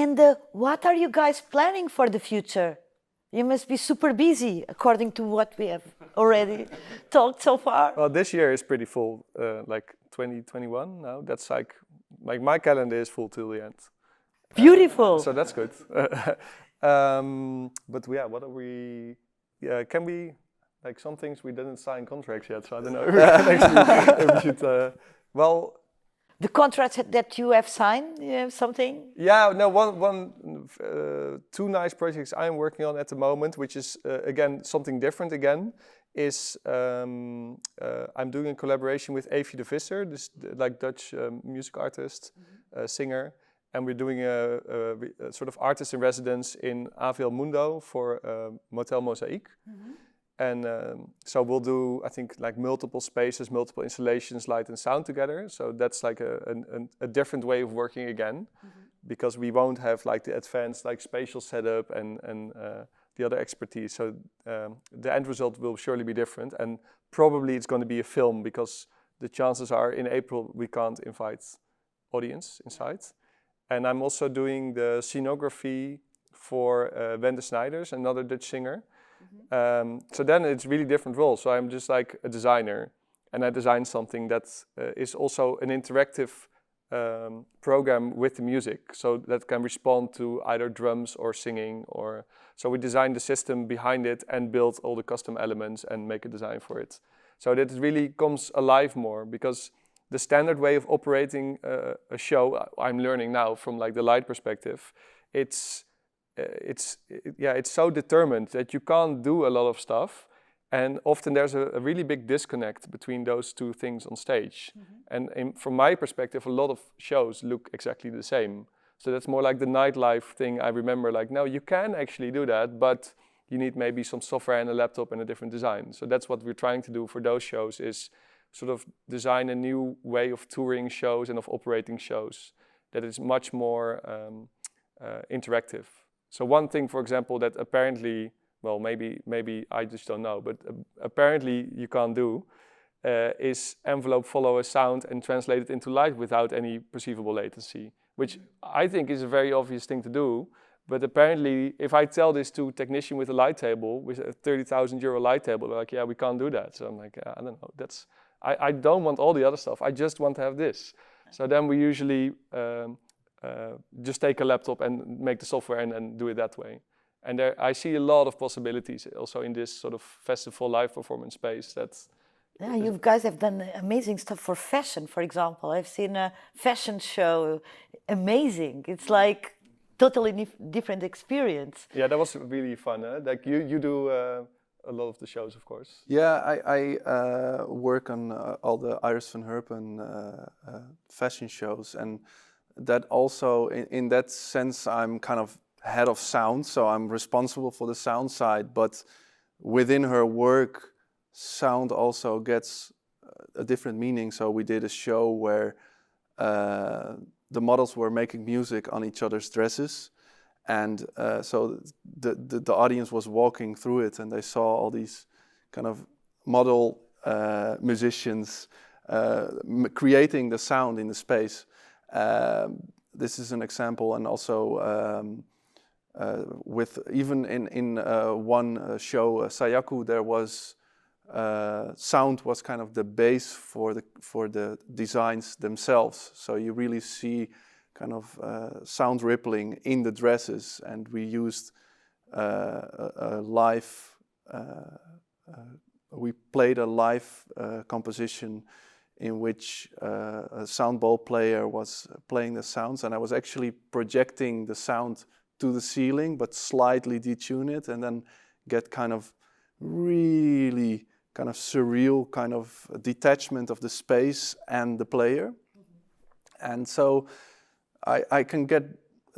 And what are you guys planning for the future? You must be super busy, according to what we have already talked so far. Well, this year is pretty full, like 2021 now. That's like my calendar is full till the end. Beautiful. So that's good. But yeah, what are we? Yeah, can we? Like some things we didn't sign contracts yet, so I don't know if we should. Well, the contracts that you have signed, you have something? Yeah, no, two nice projects I'm working on at the moment, which is again something different again. Is I'm doing a collaboration with Eefje the Visser, this like Dutch music artist, singer, and we're doing a sort of artist in residence in AVL Mundo for Motel Mosaic. And so we'll do, I think, like multiple spaces, multiple installations, light and sound together. So that's like a different way of working again, because we won't have like the advanced like spatial setup and the other expertise. So the end result will surely be different, and probably it's going to be a film, because the chances are in April we can't invite audience inside. And I'm also doing the scenography for Wende, Snijders, another Dutch singer. So then it's really different role. So I'm just like a designer, and I design something that is also an interactive program with the music, so that can respond to either drums or singing, or so we design the system behind it and build all the custom elements and make a design for it, so that it really comes alive more. Because the standard way of operating a show, I'm learning now from like the light perspective, it's so determined that you can't do a lot of stuff, and often there's a really big disconnect between those two things on stage. And from my perspective, a lot of shows look exactly the same. So that's more like the nightlife thing. I remember like, no, you can actually do that, but you need maybe some software and a laptop and a different design. So that's what we're trying to do for those shows, is sort of design a new way of touring shows and of operating shows that is much more interactive. So one thing, for example, that apparently, well, maybe I just don't know, but apparently you can't do, is envelope follow a sound and translate it into light without any perceivable latency, which I think is a very obvious thing to do. But apparently, if I tell this to a technician with a light table, with a 30,000 euro light table, they're like, yeah, we can't do that. So I'm like, I don't know, I don't want all the other stuff, I just want to have this. So then we usually just take a laptop and make the software and do it that way. And I see a lot of possibilities also in this sort of festival live performance space. Yeah, you guys have done amazing stuff for fashion, for example. I've seen a fashion show, amazing. It's like totally different experience. Yeah, that was really fun. Like you do a lot of the shows, of course. Yeah, I work on all the Iris van Herpen fashion shows, and that also, in that sense, I'm kind of head of sound, so I'm responsible for the sound side, but within her work, sound also gets a different meaning. So we did a show where the models were making music on each other's dresses, and so the audience was walking through it, and they saw all these kind of model musicians creating the sound in the space. This is an example, and also with even in one show, Sayaku, there was sound was kind of the base for the designs themselves. So you really see kind of sound rippling in the dresses, and we used a live. We played a live composition in which a sound ball player was playing the sounds, and I was actually projecting the sound to the ceiling, but slightly detune it, and then get kind of really kind of surreal kind of detachment of the space and the player. And so I can get,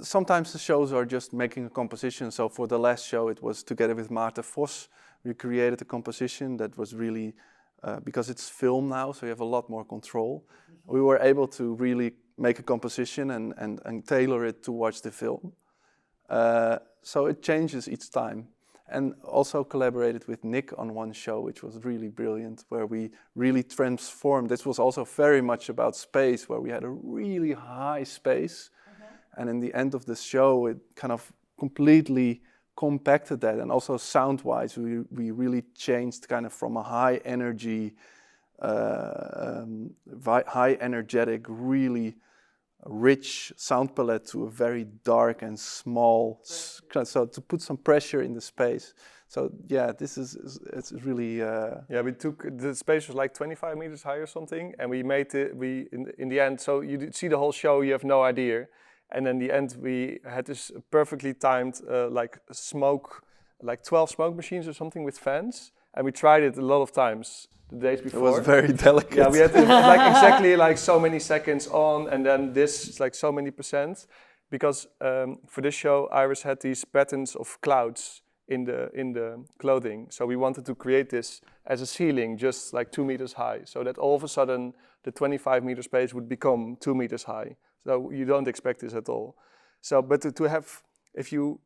sometimes the shows are just making a composition. So for the last show, it was together with Maarten Vos, we created a composition that was really, because it's film now, so you have a lot more control. We were able to really make a composition and tailor it towards the film. So it changes each time. And also collaborated with Nick on one show, which was really brilliant, where we really transformed. This was also very much about space, where we had a really high space, And in the end of the show, it kind of completely compacted that. And also sound-wise, we really changed kind of from a high energy, high energetic, really rich sound palette to a very dark and small, so to put some pressure in the space. So yeah, it's really. Yeah, we took the space was like 25 meters high or something, and we made it. In the end, so you see the whole show, you have no idea, and in the end we had this perfectly timed like 12 smoke machines or something with fans, and we tried it a lot of times the days before. It was very delicate. Yeah, we had to, like exactly like so many seconds on, and then this is like so many percent, because for this show Iris had these patterns of clouds in the clothing, so we wanted to create this as a ceiling just like 2 meters high, so that all of a sudden the 25 meter space would become 2 meters high. So you don't expect this at all. So, but to have, if you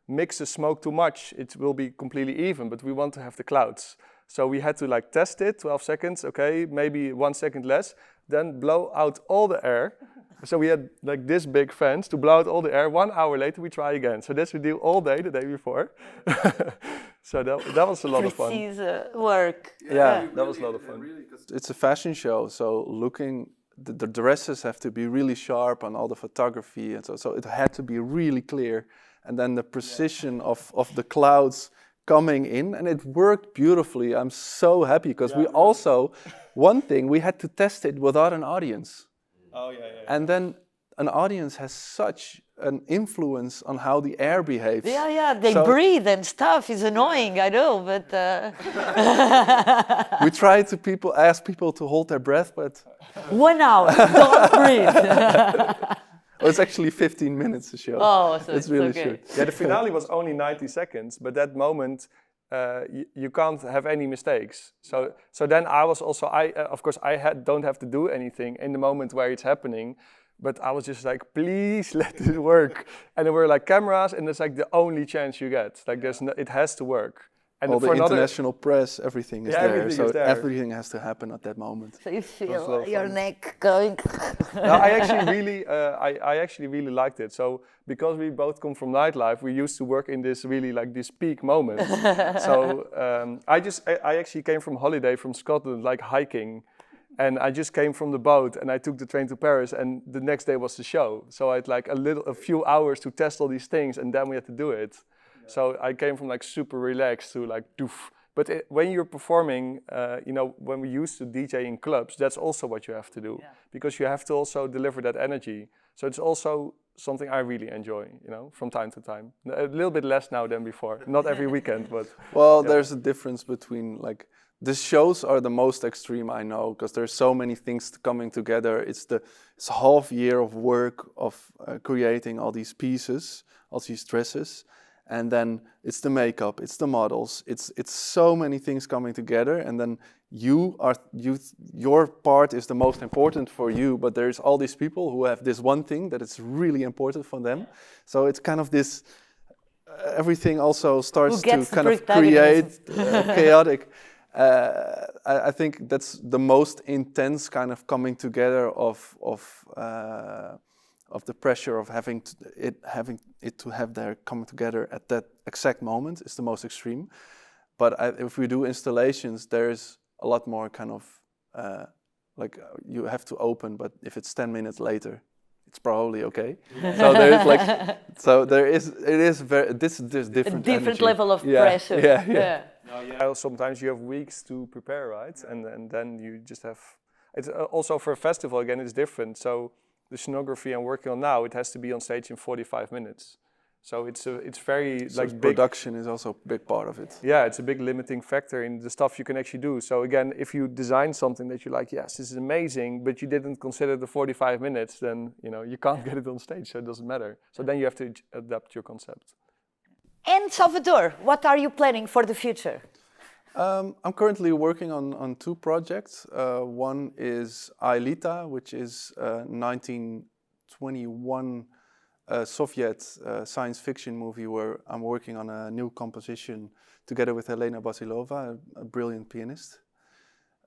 mix the smoke too much, it will be completely even, but we want to have the clouds. So we had to like test it, 12 seconds, okay, maybe 1 second less, then blow out all the air. So we had like this big fans to blow out all the air. 1 hour later we try again. So this we do all day, the day before. So that was a lot of fun. Precise work. Yeah, that was a lot of fun. It's a fashion show, so the dresses have to be really sharp on all the photography, and so it had to be really clear. And then the precision of the clouds coming in, and it worked beautifully. I'm so happy, because we also, one thing, we had to test it without an audience. Oh yeah. And then an audience has such an influence on how the air behaves. Yeah, they breathe and stuff. It's annoying, I know, but... We try to ask people to hold their breath, but... 1 hour, don't breathe. Well, it's actually 15 minutes to show. Oh, so it's really okay. short. Yeah, the finale was only 90 seconds, but that moment, you can't have any mistakes. So then I was also, of course, don't have to do anything in the moment where it's happening, but I was just like, please let this work. And there were like cameras, and it's like the only chance you get. Like it has to work. And all the international press, everything is there. Everything is there. Everything has to happen at that moment. So you feel your neck going... No, I actually really liked it. So because we both come from nightlife, we used to work in this really like this peak moment. So I actually came from holiday from Scotland, like hiking, and I just came from the boat and I took the train to Paris, and the next day was the show. So I had like a few hours to test all these things, and then we had to do it. Yeah. So I came from like super relaxed to like doof. But when you're performing, when we used to DJ in clubs, that's also what you have to do, because you have to also deliver that energy. So it's also something I really enjoy, from time to time. A little bit less now than before. Not every weekend, but... Well, there's a difference between, like, the shows are the most extreme I know, because there's so many things coming together. It's a half year of work of creating all these pieces, all these dresses. And then it's the makeup, it's the models, it's so many things coming together, and then your part is the most important for you, but there's all these people who have this one thing that is really important for them. So it's kind of this, everything also starts to kind of create chaotic. I think that's the most intense kind of coming together of the pressure of having it to have their coming together at that exact moment is the most extreme. But if we do installations, there's a lot more kind of like you have to open, but if it's 10 minutes later, it's probably okay. So there's like, so it is very this different. A different energy. level of pressure. Yeah. No, yeah. Sometimes you have weeks to prepare, right? And then you just have. It's also for a festival again. It's different. So the scenography I'm working on now, it has to be on stage in 45 minutes. So it's very so like big. Production is also a big part of it. Yeah, it's a big limiting factor in the stuff you can actually do. So again, if you design something that you're like, yes, this is amazing, but you didn't consider the 45 minutes, then you can't get it on stage, so it doesn't matter. So then you have to adapt your concept. And Salvador, what are you planning for the future? I'm currently working on two projects. One is Aelita, which is 1921 Soviet science fiction movie where I'm working on a new composition together with Helena Basilova, a brilliant pianist.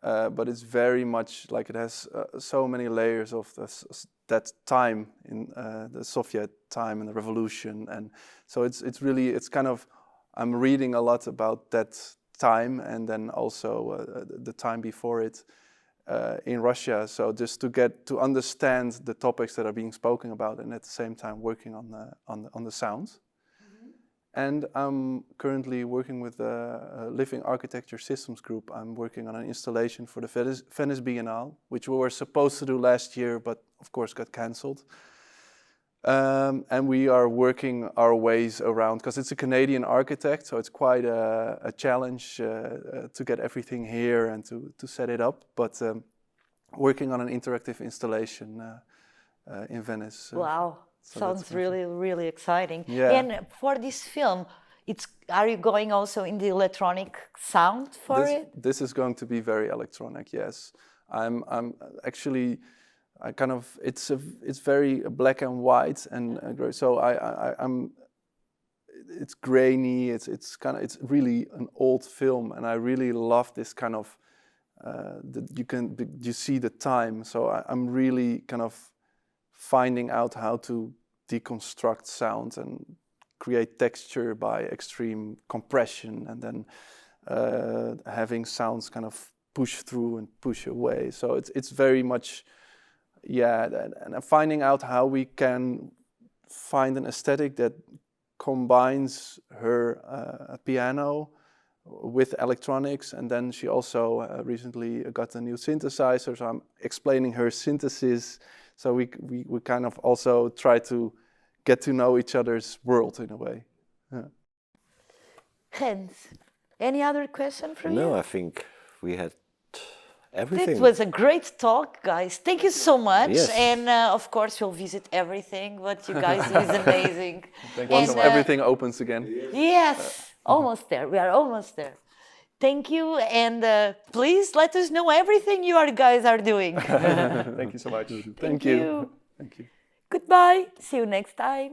but it's very much like it has so many layers of that time in the Soviet time and the revolution, and so it's kind of, I'm reading a lot about that time and then also the time before it in Russia. So just to get to understand the topics that are being spoken about, and at the same time working on the sounds. And I'm currently working with a Living Architecture Systems group. I'm working on an installation for the Venice Biennale, which we were supposed to do last year, but of course got cancelled. And we are working our ways around, because it's a Canadian architect, so it's quite a challenge to get everything here and to set it up. But working on an interactive installation in Venice. Wow. So sounds really, really exciting. Yeah. And for this film, are you going also in the electronic sound for it? This is going to be very electronic. Yes, I'm actually, I kind of, it's very black and white and so I'm. It's grainy. It's really an old film, and I really love this kind of. You see the time. So I'm really kind of finding out how to deconstruct sound and create texture by extreme compression, and then having sounds kind of push through and push away. So it's very much, yeah, and finding out how we can find an aesthetic that combines her piano with electronics, and then she also recently got a new synthesizer, so I'm explaining her synthesis. So we kind of also try to get to know each other's world in a way. Yeah. Hans, any other question from you? No, I think we had everything. It was a great talk, guys. Thank you so much. Yes. And of course, we'll visit everything. What you guys do is amazing. Once everything opens again. Yes, almost there. We are almost there. Thank you, and please let us know everything you guys are doing. Thank you so much. Thank you. Thank you. Goodbye. See you next time.